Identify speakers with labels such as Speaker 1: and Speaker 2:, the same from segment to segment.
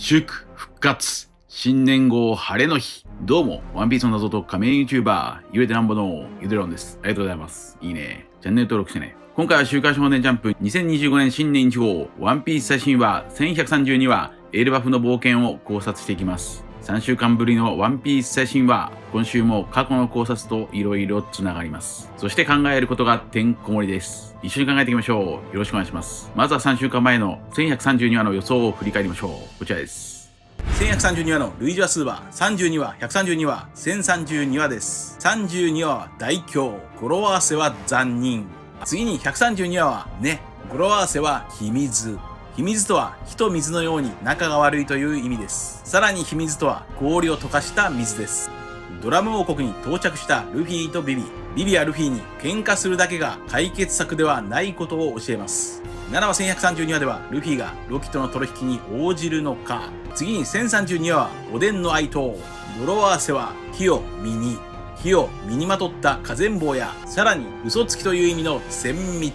Speaker 1: 祝復活新年号晴れの日。どうもワンピースの謎と仮面 YouTuber ゆれてなんぼのゆでろんです。ありがとうございます。いいね。チャンネル登録してね。今回は週刊少年ジャンプ2025年新年1号ワンピース最新話1132話エルバフの冒険を考察していきます。3週間ぶりのワンピース最新話、今週も過去の考察といろいろつながります。そして考えることがてんこ盛りです。一緒に考えていきましょう。よろしくお願いします。まずは3週間前の1132話の予想を振り返りましょう。こちらです。1132話の類似話数は32話、132話、1032話です。32話は大凶、語呂合わせは残忍。次に132話はね、語呂合わせは秘密。秘密とは火と水のように仲が悪いという意味です。さらに秘密とは氷を溶かした水です。ドラム王国に到着したルフィとビビ。ビビやルフィに喧嘩するだけが解決策ではないことを教えます。7話1132話ではルフィがロキとの取引に応じるのか。次に1032話はおでんの愛刀。語呂合わせは火を身に。火を身にまとった火前棒や、さらに嘘つきという意味の千密。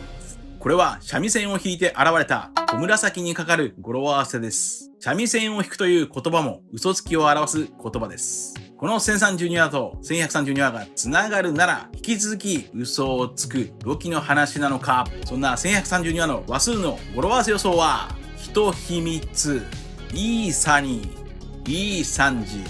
Speaker 1: これは三味線を弾いて現れた小紫にかかる語呂合わせです。三味線を弾くという言葉も嘘つきを表す言葉です。この1032話と1132話がつながるなら、引き続き嘘をつくロキの話なのか。そんな1132話の話数の語呂合わせ予想は、人秘密、いいサニー、いいサンジ。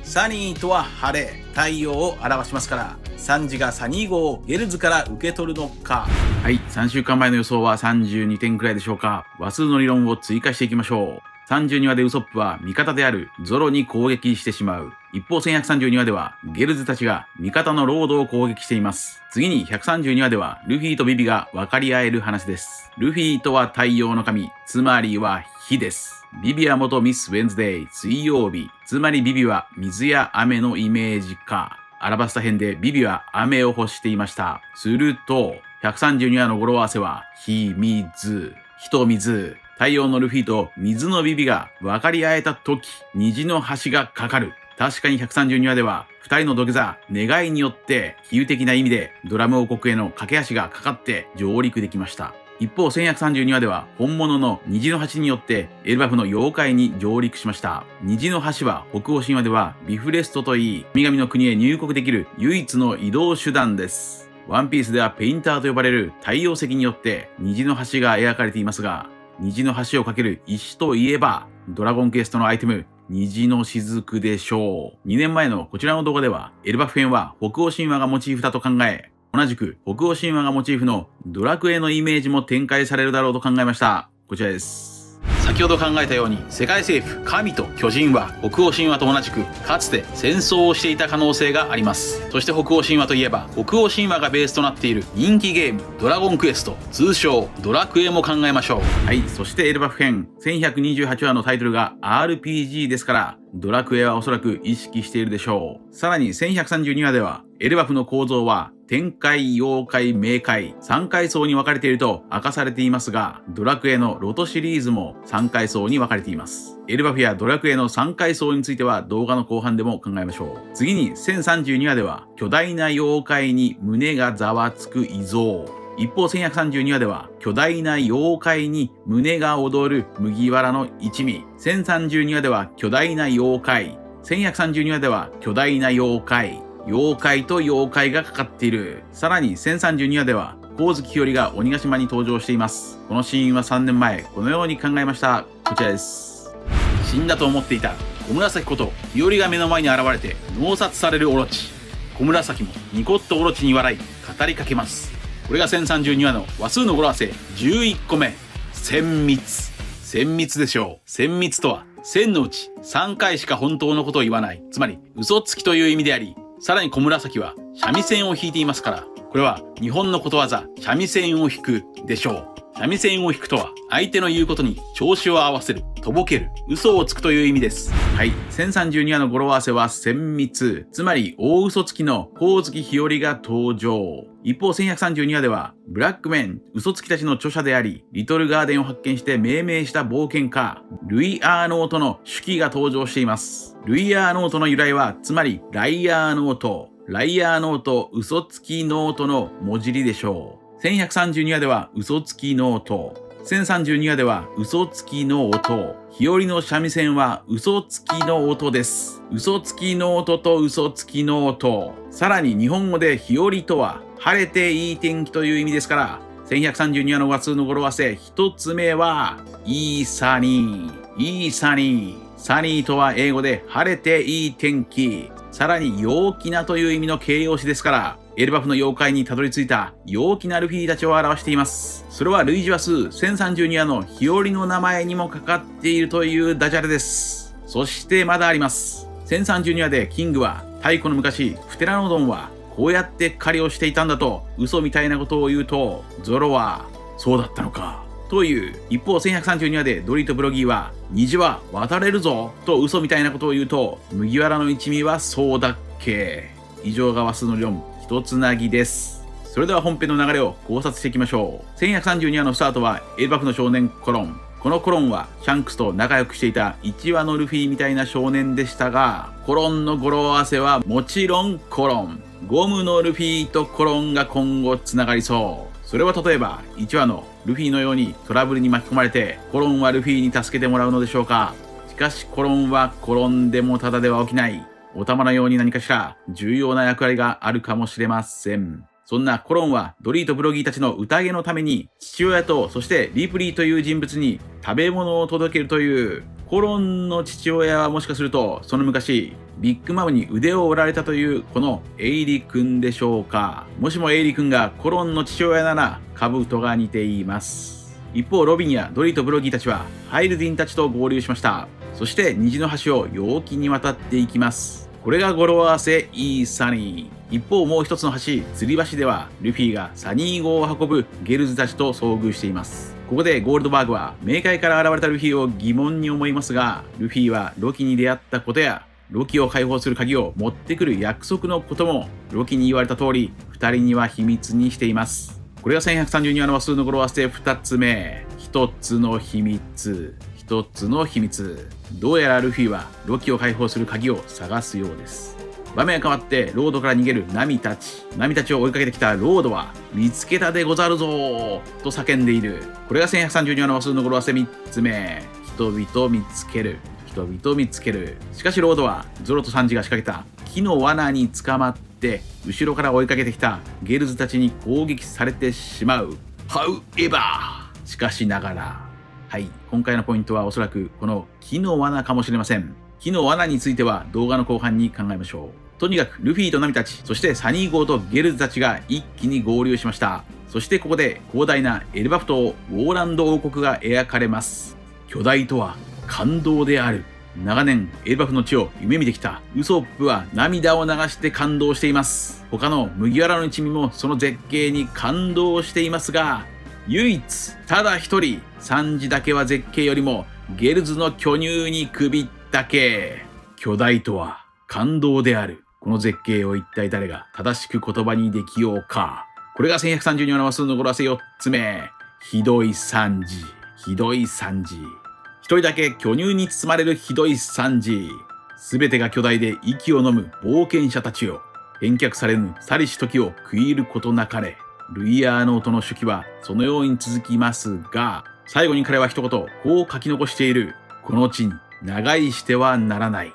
Speaker 1: サニーとは晴れ、太陽を表しますから、サンジがサニー号をゲルズから受け取るのか。はい、3週間前の予想は32点くらいでしょうか。話数の理論を追加していきましょう。32話でウソップは味方であるゾロに攻撃してしまう。一方1132話ではゲルズたちが味方のロードを攻撃しています。次に132話ではルフィとビビが分かり合える話です。ルフィとは太陽の神、つまりは火です。ビビは元ミス・ウェンズデイ、水曜日。つまりビビは水や雨のイメージか。アラバスタ編でビビは雨を欲していました。すると、132話の語呂合わせは、火、水、火と水。太陽のルフィと水のビビが分かり合えた時、虹の橋がかかる。確かに132話では、二人の土下座、願いによって比喩的な意味でドラム王国への架け橋がかかって上陸できました。一方1132話では本物の虹の橋によってエルバフの妖怪に上陸しました。虹の橋は北欧神話ではビフレストといい、女神の国へ入国できる唯一の移動手段です。ワンピースではペインターと呼ばれる太陽石によって虹の橋が描かれていますが、虹の橋を架ける石といえばドラゴンクエストのアイテム、虹の雫でしょう。2年前のこちらの動画ではエルバフ編は北欧神話がモチーフだと考え、同じく北欧神話がモチーフのドラクエのイメージも展開されるだろうと考えました。こちらです。先ほど考えたように世界政府神と巨人は北欧神話と同じくかつて戦争をしていた可能性があります。そして北欧神話といえば北欧神話がベースとなっている人気ゲームドラゴンクエスト、通称ドラクエも考えましょう。はい、そしてエルバフ編1128話のタイトルが RPG ですから、ドラクエはおそらく意識しているでしょう。さらに1132話ではエルバフの構造は天界、妖怪、冥界、3階層に分かれていると明かされていますが、ドラクエのロトシリーズも3階層に分かれています。エルバフやドラクエの3階層については動画の後半でも考えましょう。次に1032話では巨大な妖怪に胸がざわつく異象。一方1132話では巨大な妖怪に胸が躍る麦わらの一味。1032話では巨大な妖怪。1132話では巨大な妖怪。妖怪と妖怪がかかっている。さらに1032話では光月日和が鬼ヶ島に登場しています。このシーンは3年前このように考えました。こちらです。死んだと思っていた小紫こと日和が目の前に現れて脳殺されるオロチ。小紫もニコッとオロチに笑い語りかけます。これが1032話の話数の語呂合わせ11個目、千密。千密でしょう。千密とは1000のうち3回しか本当のことを言わない、つまり嘘つきという意味であり、さらに小紫は三味線を弾いていますから、これは日本のことわざ三味線を弾くでしょう。三味線を弾くとは相手の言うことに調子を合わせる、とぼける、嘘をつくという意味です。はい、1032話の語呂合わせは千密、つまり大嘘つきの光月日和が登場。一方1132話ではブラックメン、嘘つきたちの著者であり、リトルガーデンを発見して命名した冒険家ルイ・アーノートの手記が登場しています。ルイ・アーノートの由来はつまりライアーノート、ライアーノート、嘘つきノートの文字りでしょう。1132話では嘘つきノート、1032話では嘘つきの音、日和の三味線は嘘つきの音です。嘘つきの音と嘘つきの音。さらに日本語で日和とは晴れていい天気という意味ですから、1132話の話数の語呂合わせ一つ目は、いいサニー。いいサニー。サニーとは英語で晴れていい天気。さらに陽気なという意味の形容詞ですから、エルバフの妖怪にたどり着いた陽気なルフィたちを表しています。それは類似話数1032話の日和の名前にもかかっているというダジャレです。そしてまだあります。1032話でキングは太古の昔、プテラノドンはこうやって狩りをしていたんだと嘘みたいなことを言うと、ゾロはそうだったのかという。一方1132話でドリとブロギーは虹は渡れるぞと嘘みたいなことを言うと、麦わらの一味はそうだっけ。以上が話数の理論一つなぎです。それでは本編の流れを考察していきましょう。1132話のスタートはエルバフの少年コロン。このコロンはシャンクスと仲良くしていた1話のルフィみたいな少年でしたが、コロンの語呂合わせはもちろんコロン。ゴムのルフィとコロンが今後つながりそう。それは例えば1話のルフィのようにトラブルに巻き込まれてコロンはルフィに助けてもらうのでしょうか。しかしコロンは転んでもただでは起きない。お玉のように何かしら重要な役割があるかもしれません。そんなコロンはドリーとブロギーたちの宴のために父親とそしてリプリーという人物に食べ物を届けるという。コロンの父親はもしかするとその昔ビッグマムに腕を折られたというこのエイリ君でしょうか。もしもエイリ君がコロンの父親なら兜が似ています。一方ロビンやドリーとブロギーたちはハイルディンたちと合流しました。そして虹の橋を陽気に渡っていきます。これが語呂合わせいいサニー。一方もう一つの橋、吊り橋ではルフィがサニー号を運ぶゲルズたちと遭遇しています。ここでゴールドバーグは冥界から現れたルフィを疑問に思いますが、ルフィはロキに出会ったことやロキを解放する鍵を持ってくる約束のこともロキに言われた通り2人には秘密にしています。これが1132話の話数の語呂合わせ2つ目、1つの秘密。1つの秘密。どうやらルフィはロキを解放する鍵を探すようです。場面が変わってロードから逃げるナミたち。ナミたちを追いかけてきたロードは見つけたでござるぞーと叫んでいる。これが1132話の話数の語呂合わせ3つ目、人々見つける。人々見つける。しかしロードはゾロとサンジが仕掛けた木の罠に捕まって後ろから追いかけてきたゲルズたちに攻撃されてしまう。However、しかしながら、はい、今回のポイントはおそらくこの木の罠かもしれません。木の罠については動画の後半に考えましょう。とにかくルフィとナミたち、そしてサニー号とゲルズたちが一気に合流しました。そしてここで広大なエルバフ島ウォーランド王国が描かれます。巨大とは感動である。長年エルバフの地を夢見てきたウソップは涙を流して感動しています。他の麦わらの一味もその絶景に感動していますが、唯一ただ一人サンジだけは絶景よりもゲルズの巨乳に首だけ。巨大とは感動である。この絶景を一体誰が正しく言葉にできようか。これが1132話の話数の語呂合わせ4つ目、ひどいサンジ。ひどいサンジ。一人だけ巨乳に包まれるひどいサンジ。すべてが巨大で息を飲む冒険者たちよ。返却されぬ去りし時を食い入ることなかれ。ルイヤーノートの手記はそのように続きますが、最後に彼は一言こう書き残している。この地に長居してはならない。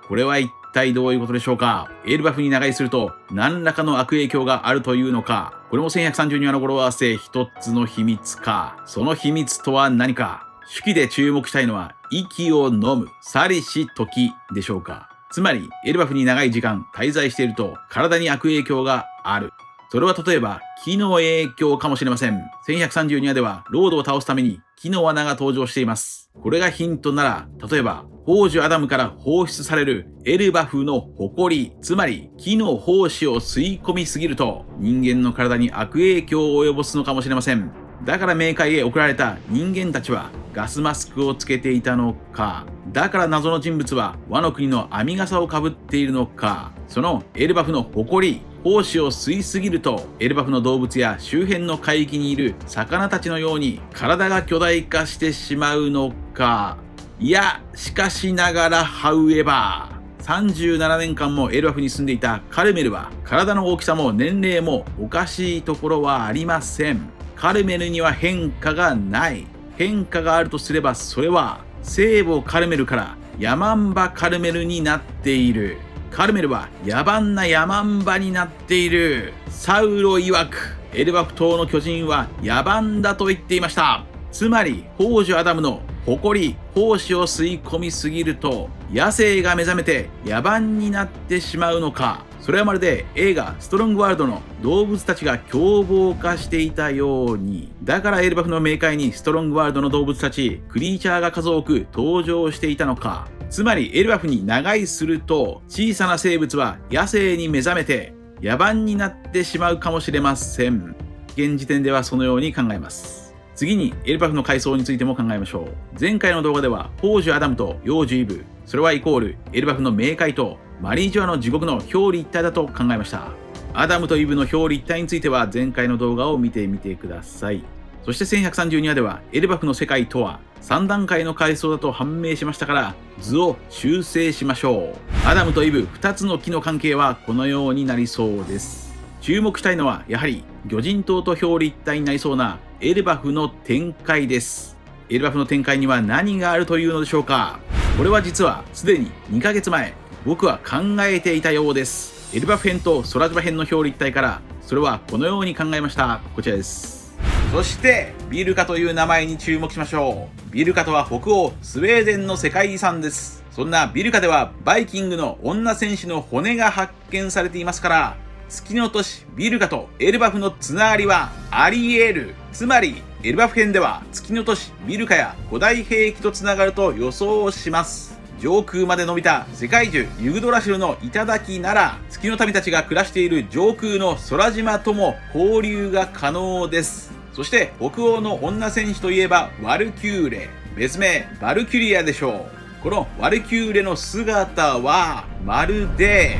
Speaker 1: これは一体どういうことでしょうか。エルバフに長居すると何らかの悪影響があるというのか。これも1132話の語呂合わせ一つの秘密か。その秘密とは何か。手記で注目したいのは息を飲む去りし時でしょうか。つまりエルバフに長い時間滞在していると体に悪影響がある。それは例えば木の影響かもしれません。1132話ではロードを倒すために木の罠が登場しています。これがヒントなら、例えば宝珠アダムから放出されるエルバフの埃、つまり木の胞子を吸い込みすぎると人間の体に悪影響を及ぼすのかもしれません。だから冥界へ送られた人間たちはガスマスクをつけていたのか。だから謎の人物はワノ国の編み笠をかぶっているのか。そのエルバフの埃、胞子を吸いすぎるとエルバフの動物や周辺の海域にいる魚たちのように体が巨大化してしまうのか。いや、しかしながらHowever、37年間もエルバフに住んでいたカルメルは体の大きさも年齢もおかしいところはありません。カルメルには変化がない。変化があるとすればそれは聖母カルメルからヤマンバカルメルになっている。カルメルは野蛮なヤマンバになっている。サウロ曰くエルバフ島の巨人は野蛮だと言っていました。つまり宝珠アダムの誇り胞子を吸い込みすぎると野生が目覚めて野蛮になってしまうのか。それはまるで映画ストロングワールドの動物たちが凶暴化していたように。だからエルバフの冥界にストロングワールドの動物たちクリーチャーが数多く登場していたのか。つまりエルバフに長居すると小さな生物は野生に目覚めて野蛮になってしまうかもしれません。現時点ではそのように考えます。次にエルバフの階層についても考えましょう。前回の動画では宝珠アダムと幼樹イブ、それはイコールエルバフの冥界とマリージュアの地獄の表裏一体だと考えました。アダムとイブの表裏一体については前回の動画を見てみてください。そして1132話ではエルバフの世界とは3段階の階層だと判明しましたから図を修正しましょう。アダムとイブ2つの木の関係はこのようになりそうです。注目したいのはやはり魚人島と表裏一体になりそうなエルバフの展開です。エルバフの展開には何があるというのでしょうか。これは実はすでに2ヶ月前僕は考えていたようです。エルバフ編と空島編の表裏一体からそれはこのように考えました。こちらです。そしてビルカという名前に注目しましょう。ビルカとは北欧スウェーデンの世界遺産です。そんなビルカではバイキングの女戦士の骨が発見されていますから、月の都市ビルカとエルバフのつながりはあり得る。つまりエルバフ編では月の都市ビルカや古代兵器とつながると予想します。上空まで伸びた世界樹ユグドラシルの頂なら月の民たちが暮らしている上空の空島とも交流が可能です。そして北欧の女戦士といえばワルキューレ、別名バルキュリアでしょう。このワルキューレの姿はまるで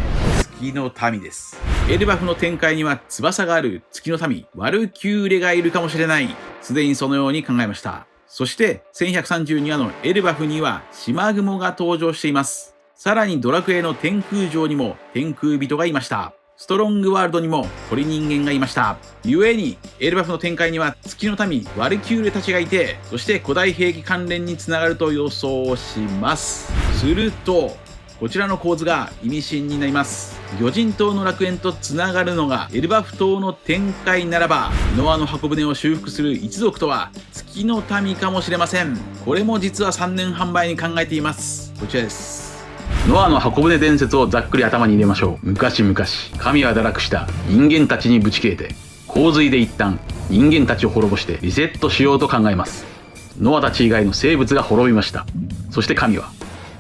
Speaker 1: 月の民です。エルバフの展開には翼がある月の民ワルキューレがいるかもしれない。すでにそのように考えました。そして1132話のエルバフには島雲が登場しています。さらにドラクエの天空城にも天空人がいました。ストロングワールドにも鳥人間がいました。故にエルバフの展開には月の民ワルキューレたちがいて、そして古代兵器関連につながると予想します。するとこちらの構図が意味深になります。魚人島の楽園とつながるのがエルバフ島の展開ならば、ノアの箱舟を修復する一族とは月の民かもしれません。これも実は3年半前に考えています。こちらです。ノアの箱舟伝説をざっくり頭に入れましょう。昔々神は堕落した人間たちにぶち切れて洪水で一旦人間たちを滅ぼしてリセットしようと考えます。ノアたち以外の生物が滅びました。そして神は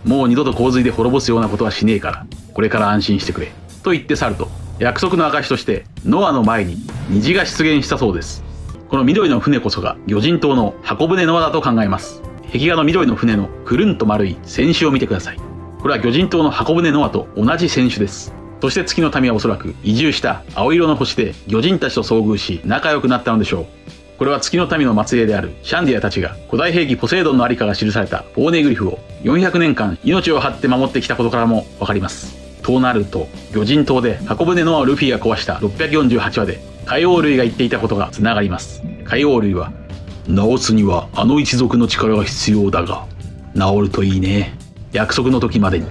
Speaker 1: もう二度と洪水で滅ぼすようなことはしねえからこれから安心してくれと言って去ると、約束の証としてノアの前に虹が出現したそうです。この緑の船こそが魚人島の箱舟ノアだと考えます。壁画の緑の船のくるんと丸い船首を見てください。これは魚人島の箱舟ノアと同じ船首です。そして月の民はおそらく移住した青色の星で魚人たちと遭遇し仲良くなったのでしょう。これは月の民の末裔であるシャンディアたちが古代兵器ポセイドンの在りかが記されたポーネグリフを400年間命を張って守ってきたことからもわかります。となると魚人島で箱舟ノアをルフィが壊した648話で海王類が言っていたことがつながります。海王類は治すにはあの一族の力が必要だが治るといいね、約束の時までに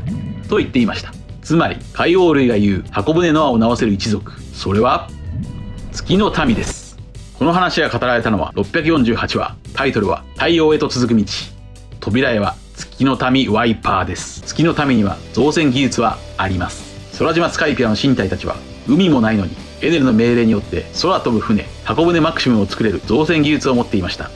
Speaker 1: と言っていました。つまり海王類が言う箱舟ノアを治せる一族、それは月の民です。この話が語られたのは648話、タイトルは太陽へと続く道、扉絵は月の民ワイパーです。月の民には造船技術はあります。空島スカイピアの身体たちは海もないのにエネルの命令によって空飛ぶ船箱舟マクシムを作れる造船技術を持っていました。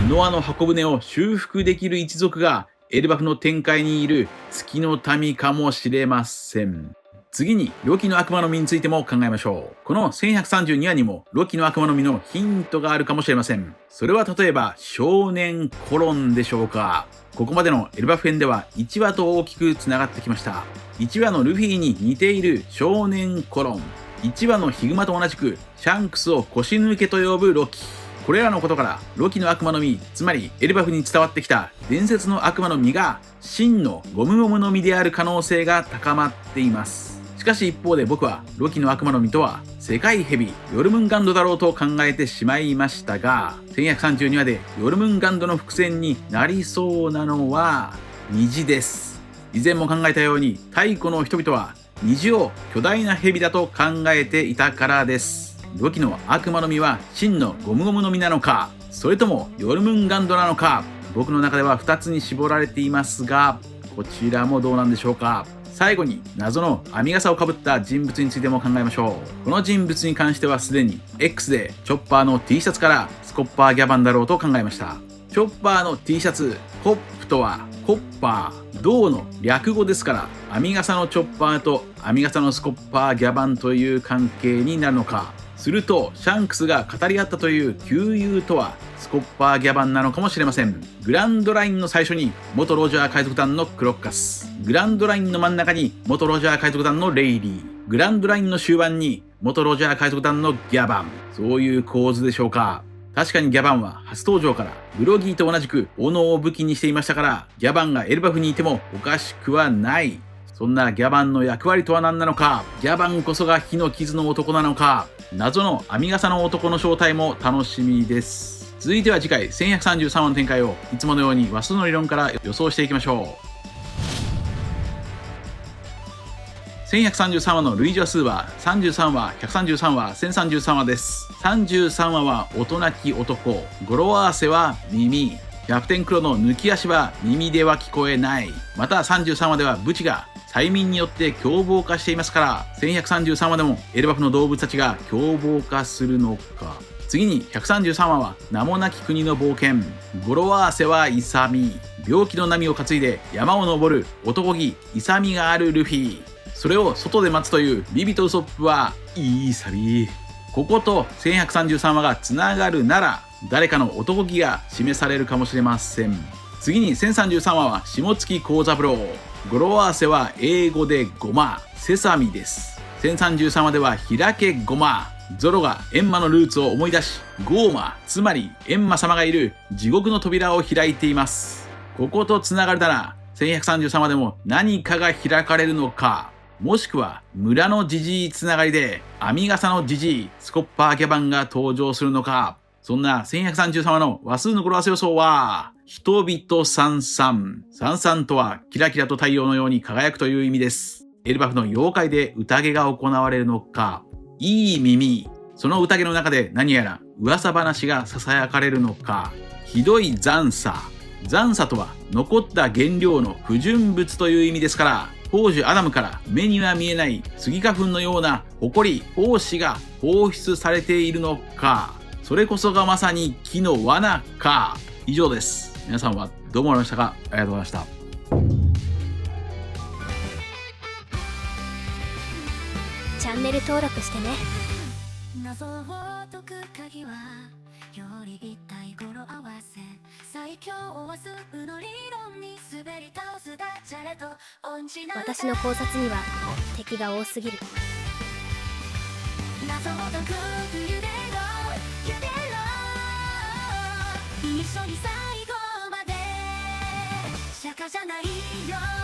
Speaker 1: ノアの箱舟を修復できる一族がエルバフの展開にいる月の民かもしれません。次にロキの悪魔の実についても考えましょう。この1132話にもロキの悪魔の実のヒントがあるかもしれません。それは例えば少年コロンでしょうか。ここまでのエルバフ編では1話と大きくつながってきました。1話のルフィに似ている少年コロン、1話のヒグマと同じくシャンクスを腰抜けと呼ぶロキ。これらのことからロキの悪魔の実、つまりエルバフに伝わってきた伝説の悪魔の実が真のゴムゴムの実である可能性が高まっています。しかし一方で僕はロキの悪魔の実とは世界ヘビヨルムンガンドだろうと考えてしまいましたが、1132話でヨルムンガンドの伏線になりそうなのは虹です。以前も考えたように太古の人々は虹を巨大なヘビだと考えていたからです。ロキの悪魔の実は真のゴムゴムの実なのか、それともヨルムンガンドなのか、僕の中では2つに絞られていますが、こちらもどうなんでしょうか。最後に謎の編み笠をかぶった人物についても考えましょう。この人物に関してはすでに X でチョッパーの T シャツからスコッパーギャバンだろうと考えました。チョッパーの T シャツ、コップとはコッパー、銅の略語ですから、編み笠のチョッパーと編み笠のスコッパーギャバンという関係になるのか。するとシャンクスが語り合ったという旧友とはスコッパーギャバンなのかもしれません。グランドラインの最初に元ロジャー海賊団のクロッカス、グランドラインの真ん中に元ロジャー海賊団のレイリー、グランドラインの終盤に元ロジャー海賊団のギャバン、そういう構図でしょうか。確かにギャバンは初登場からブロギーと同じく斧を武器にしていましたから、ギャバンがエルバフにいてもおかしくはない。そんなギャバンの役割とは何なのか、ギャバンこそが火の傷の男なのか、謎の編み笠の男の正体も楽しみです。続いては次回1133話の展開をいつものように話数の理論から予想していきましょう。1133話の類似話数は33話、133話、1033話です。33話は音なき男、語呂合わせは耳、キャプテンクロの抜き足は耳では聞こえない。また33話ではブチが催眠によって凶暴化していますから、1133話でもエルバフの動物たちが凶暴化するのか。次に133話は名もなき国の冒険、語呂合わせは勇、病気の波を担いで山を登る男気勇があるルフィ、それを外で待つというビビとウソップはいいサビ。ここと1133話がつながるなら誰かの男気が示されるかもしれません。次に1033話は下月幸三郎、語呂合わせは英語でゴマ、セサミです。1033話では開けゴマ、ゾロがエンマのルーツを思い出し、ゴーマ、つまりエンマ様がいる地獄の扉を開いています。こことつながるなら1133話でも何かが開かれるのか、もしくは村のジジイつながりで編み笠のジジイスコッパーギャバンが登場するのか。そんな1133話の話数の語呂合わせ予想は人々三々、三々とはキラキラと太陽のように輝くという意味です。エルバフの妖怪で宴が行われるのか。いい耳、その宴の中で何やら噂話が囁かれるのか。ひどい残渣、残渣とは残った原料の不純物という意味ですから、当時アダムから目には見えないスギ花粉のような埃、胞子が放出されているのか。それこそがまさに木の罠か。以上です。皆さんはどう思われましたか。ありがとうございました。
Speaker 2: チャンネル登録してね。
Speaker 3: 謎を解く鍵はより一体語呂合わせ、最強は数の理論に滑り倒すダジャレと音痴な
Speaker 2: 私の考察には敵が多すぎる。
Speaker 3: 謎を解くゆでろゆでろ、一緒に最後まで釈迦じゃないよ。